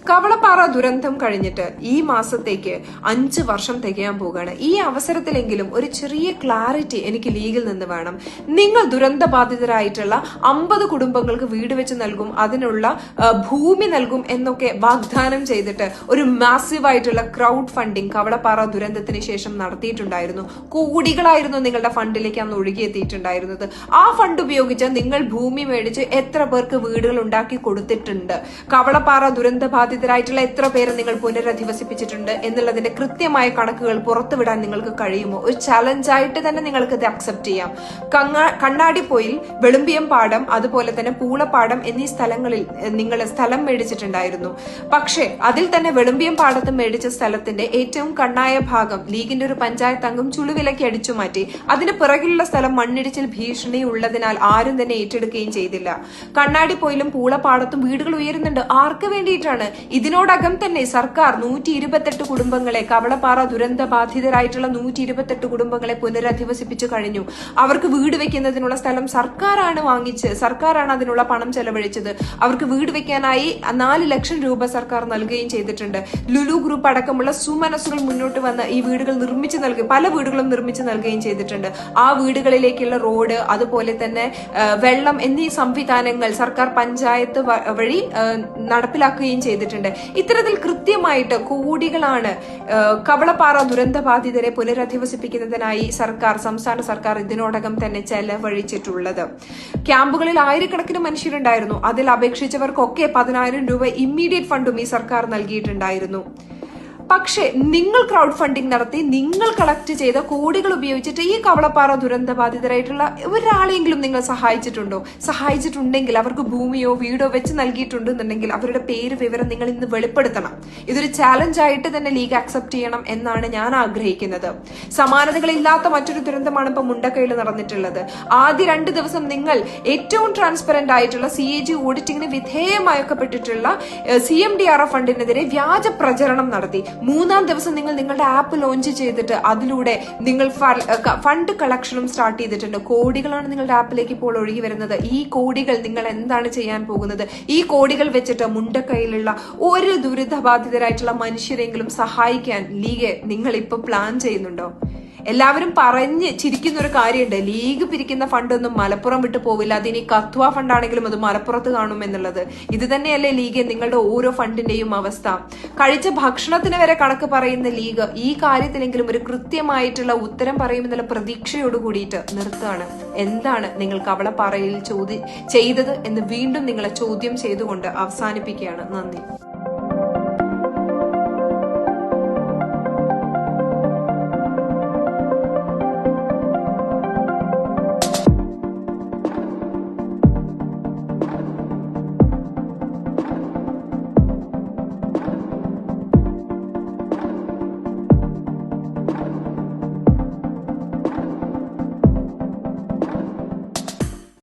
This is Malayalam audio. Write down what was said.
കവളപ്പാറ ദുരന്തം കഴിഞ്ഞിട്ട് ഈ മാസത്തേക്ക് 5 വർഷം തികയാൻ പോവുകയാണ്. ഈ അവസരത്തിലെങ്കിലും ഒരു ചെറിയ ക്ലാരിറ്റി എനിക്ക് ലീഗിൽ നിന്ന് വേണം. നിങ്ങൾ ദുരന്ത ബാധിതരായിട്ടുള്ള 50 കുടുംബങ്ങൾക്ക് വീട് വെച്ച് നൽകും, അതിനുള്ള ഭൂമി നൽകും എന്നൊക്കെ വാഗ്ദാനം ചെയ്തിട്ട് ഒരു മാസീവ് ആയിട്ടുള്ള ക്രൗഡ് ഫണ്ടിങ് കവളപ്പാറ ദുരന്തത്തിന് ശേഷം നടത്തിയിട്ടുണ്ടായിരുന്നു. കോടികളായിരുന്നു നിങ്ങളുടെ ഫണ്ടിലേക്ക് അന്ന് ഒഴുകിയെത്തിയിട്ടുണ്ടായിരുന്നത്. ആ ഫണ്ട് ഉപയോഗിച്ച് നിങ്ങൾ ഭൂമി മേടിച്ച് എത്ര പേർക്ക് വീടുകൾ ഉണ്ടാക്കി കൊടുത്തിട്ടുണ്ട്? കവളപ്പാറ ദുരന്ത ബാധിതരായിട്ടുള്ള എത്ര പേരെ നിങ്ങൾ പുനരധിവസിപ്പിച്ചിട്ടുണ്ട് എന്നുള്ളതിന്റെ കൃത്യമായ കണക്കുകൾ പുറത്തുവിടാൻ നിങ്ങൾക്ക് കഴിയുമോ? ഒരു ചലഞ്ചായിട്ട് തന്നെ നിങ്ങൾക്ക് ഇത് അക്സെപ്റ്റ് ചെയ്യാം. കണ്ണാടിപ്പൊയിൽ, വെളുമ്പിയം പാടം, അതുപോലെ തന്നെ പൂളപ്പാടം എന്നീ സ്ഥലങ്ങളിൽ നിങ്ങൾ സ്ഥലം മേടിച്ചിട്ടുണ്ടായിരുന്നു. പക്ഷേ അതിൽ തന്നെ വെളുമ്പിയം പാടത്ത് മേടിച്ച സ്ഥലത്തിന്റെ ഏറ്റവും കണ്ണായ ഭാഗം ലീഗിന്റെ ഒരു പഞ്ചായത്ത് അംഗം ചുളുവിലയ്ക്ക് അടിച്ചു മാറ്റി. അതിന് പിറകിലുള്ള സ്ഥലം മണ്ണിടിച്ചിൽ ഭീഷണി ഉള്ളതിനാൽ ആരും തന്നെ ഏറ്റെടുക്കുകയും ചെയ്തില്ല. കണ്ണാടിപ്പൊയിലും പൂളപ്പാടത്തും വീടുകൾ ഉയരുന്നുണ്ട്. ആർക്ക് വേണ്ടിയിട്ടാണ്? ഇതിനോടകം തന്നെ സർക്കാർ 128 കുടുംബങ്ങളെ, കവളപ്പാറ ദുരന്ത ബാധിതരായിട്ടുള്ള 128 കുടുംബങ്ങളെ പുനരധിവസിപ്പിച്ചു കഴിഞ്ഞു. അവർക്ക് വീട് വെക്കുന്നതിനുള്ള സ്ഥലം സർക്കാരാണ് വാങ്ങിച്ച്, സർക്കാരാണ് അതിനുള്ള പണം ചെലവഴിച്ചത്. അവർക്ക് വീട് വെക്കാനായി 4 ലക്ഷം രൂപ സർക്കാർ നൽകുകയും ചെയ്തിട്ടുണ്ട്. ലുലു ഗ്രൂപ്പ് അടക്കമുള്ള സുമനസ്സുകൾ മുന്നോട്ട് വന്ന് ഈ വീടുകൾ നിർമ്മിച്ചു നൽകി, പല വീടുകളും നിർമ്മിച്ചു നൽകുകയും ചെയ്തിട്ടുണ്ട്. ആ വീടുകളിലേക്കുള്ള റോഡ്, അതുപോലെ തന്നെ വെള്ളം എന്നീ സംവിധാനങ്ങൾ സർക്കാർ പഞ്ചായത്ത് വഴി നടപ്പിലാക്കുകയും ചെയ്തിട്ടുണ്ട്. ഇത്തരത്തിൽ കൃത്യമായിട്ട് കോടികളാണ് കവളപ്പാറ ദുരന്ത ബാധിതരെ പുനരധിവസിപ്പിക്കുന്നതിനായി സംസ്ഥാന സർക്കാർ ഇതിനോടകം തന്നെ ചെലവഴിച്ചിട്ടുള്ളത്. ക്യാമ്പുകളിൽ ആയിരക്കണക്കിന് മനുഷ്യരുണ്ടായിരുന്നു. അതിൽ അപേക്ഷിച്ചവർക്കൊക്കെ 10,000 രൂപ ഇമ്മീഡിയറ്റ് ഫണ്ടും ഈ സർക്കാർ നൽകിയിട്ടുണ്ടായിരുന്നു. പക്ഷെ നിങ്ങൾ ക്രൗഡ് ഫണ്ടിങ് നടത്തി, നിങ്ങൾ കളക്ട് ചെയ്ത കോടികൾ ഉപയോഗിച്ചിട്ട് ഈ കവളപ്പാറ ദുരന്ത ബാധിതരായിട്ടുള്ള ഒരാളെങ്കിലും നിങ്ങൾ സഹായിച്ചിട്ടുണ്ടോ? സഹായിച്ചിട്ടുണ്ടെങ്കിൽ അവർക്ക് ഭൂമിയോ വീടോ വെച്ച് നൽകിയിട്ടുണ്ടെന്നുണ്ടെങ്കിൽ അവരുടെ പേര് വിവരം നിങ്ങൾ ഇന്ന് വെളിപ്പെടുത്തണം. ഇതൊരു ചാലഞ്ചായിട്ട് തന്നെ ലീഗ് അക്സെപ്റ്റ് ചെയ്യണം എന്നാണ് ഞാൻ ആഗ്രഹിക്കുന്നത്. സമാനതകളില്ലാത്ത മറ്റൊരു ദുരന്തമാണ് ഇപ്പൊ മുണ്ടക്കയിൽ നടന്നിട്ടുള്ളത്. ആദ്യ 2 ദിവസം നിങ്ങൾ ഏറ്റവും ട്രാൻസ്പെറന്റ് ആയിട്ടുള്ള CAG ഓഡിറ്റിംഗിന് വിധേയമാക്കപ്പെട്ടിട്ടുള്ള CMDRF ഫണ്ടിനെതിരെ വ്യാജ പ്രചരണം നടത്തി. 3-ാം ദിവസം നിങ്ങൾ നിങ്ങളുടെ ആപ്പ് ലോഞ്ച് ചെയ്തിട്ട് അതിലൂടെ നിങ്ങൾ ഫണ്ട് കളക്ഷനും സ്റ്റാർട്ട് ചെയ്തിട്ടുണ്ട്. കോടികളാണ് നിങ്ങളുടെ ആപ്പിലേക്ക് ഇപ്പോൾ ഒഴുകി വരുന്നത്. ഈ കോടികൾ നിങ്ങൾ എന്താണ് ചെയ്യാൻ പോകുന്നത്? ഈ കോടികൾ വെച്ചിട്ട് മുണ്ടക്കൈയിലുള്ള ഒരു ദുരിതബാധിതരായിട്ടുള്ള മനുഷ്യരെങ്കിലും സഹായിക്കാൻ ലീഗ് നിങ്ങൾ ഇപ്പൊ പ്ലാൻ ചെയ്യുന്നുണ്ടോ? എല്ലാവരും പറഞ്ഞ് ചിരിക്കുന്ന ഒരു കാര്യമുണ്ട്, ലീഗ് പിരിക്കുന്ന ഫണ്ടൊന്നും മലപ്പുറം വിട്ടു പോവില്ല, അതിനി കത്വ ഫണ്ടാണെങ്കിലും അത് മലപ്പുറത്ത് കാണും എന്നുള്ളത്. ഇത് തന്നെയല്ലേ ലീഗ് നിങ്ങളുടെ ഓരോ ഫണ്ടിന്റെയും അവസ്ഥ? കഴിച്ച ഭക്ഷണത്തിന് വരെ കണക്ക് പറയുന്ന ലീഗ് ഈ കാര്യത്തിലെങ്കിലും ഒരു കൃത്യമായിട്ടുള്ള ഉത്തരം പറയുമെന്നുള്ള പ്രതീക്ഷയോട് കൂടിയിട്ട് നിർത്തുകയാണ്. എന്താണ് നിങ്ങൾ കവളപ്പാറയിൽ ചെയ്തത് എന്ന് വീണ്ടും നിങ്ങളെ ചോദ്യം ചെയ്തുകൊണ്ട് അവസാനിപ്പിക്കുകയാണ്. നന്ദി.